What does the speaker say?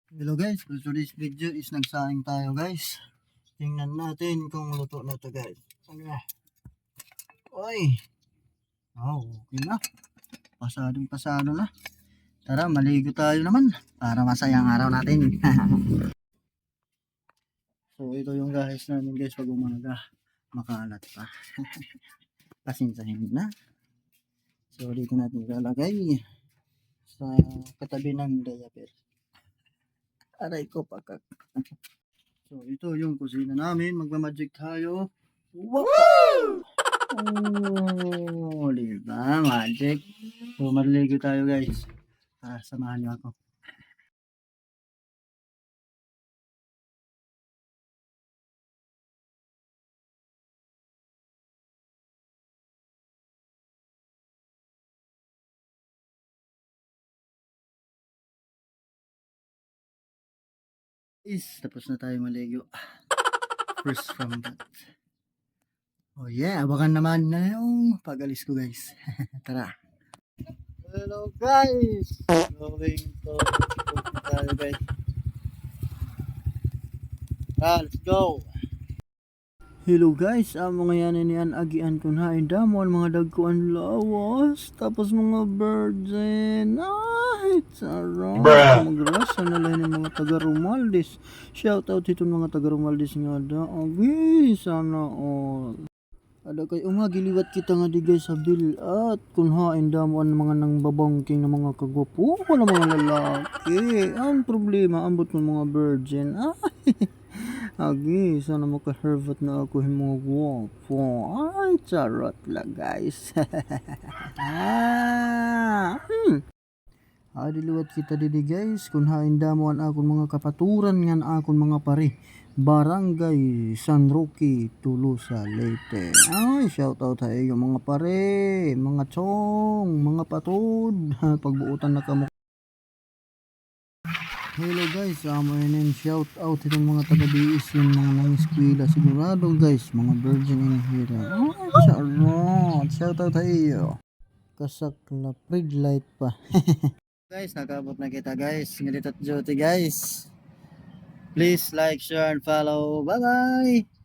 Hello guys, for today's video is nagsaing tayo guys. Tingnan natin kung luto na to guys. Oy. Oh, okay na. Pasado na. Tara, maligo tayo naman para masayang araw natin. So ito yung guys namin guys pag umaga. Makalat pa. Pasinsahin na. So dito natin ilalagay sa katabi ng diaper. Aray ko pakak. So ito yung kusina namin. Magmamagic tayo. Wow! Oh, diba? Magic. So maliligo tayo guys. Samahan niyo ako. Tapos na tayo maligo. First from that. Oh yeah, abangan naman na yung pag-alis ko guys. Tara. Hello guys. Going to tayo guys. Let's go. Hello guys, mga yanin niyan agian ko na indamon mga dagkuan lawas tapos mga virgin. Ay, sarap. Magrasa na lang ng mga taga Romualdez. Shout out ito mga taga Romualdez nga da. Agi, sana all. Ada kay giliwat kita nga di guys sa bil at kung hain damon mga nang babangking ng mga kagwapo wala mga lalaki. Ang problema ambot ng mga virgin. Ay. Agi, sana makahervat na ako yung mga guwapo. Ay, charot lang guys. Diliwat kita didi guys, kung hain damuan akong mga kapaturan ngan akong mga pare. Barangay San Roque, Tulusa, Leyte. Ay, shout out sa iyo mga pare, mga chong, mga patod. Pagbuutan na kamo. Hello guys, and shout out itong mga taga-BS yung mga nang-eskwela. Sigurado guys, mga virgin in here. Oh, charot. Shout out sa iyo. Kasak na prid light pa. Guys, nakabot na kita guys. Ngadito duty guys. Please like, share, and follow. Bye-bye!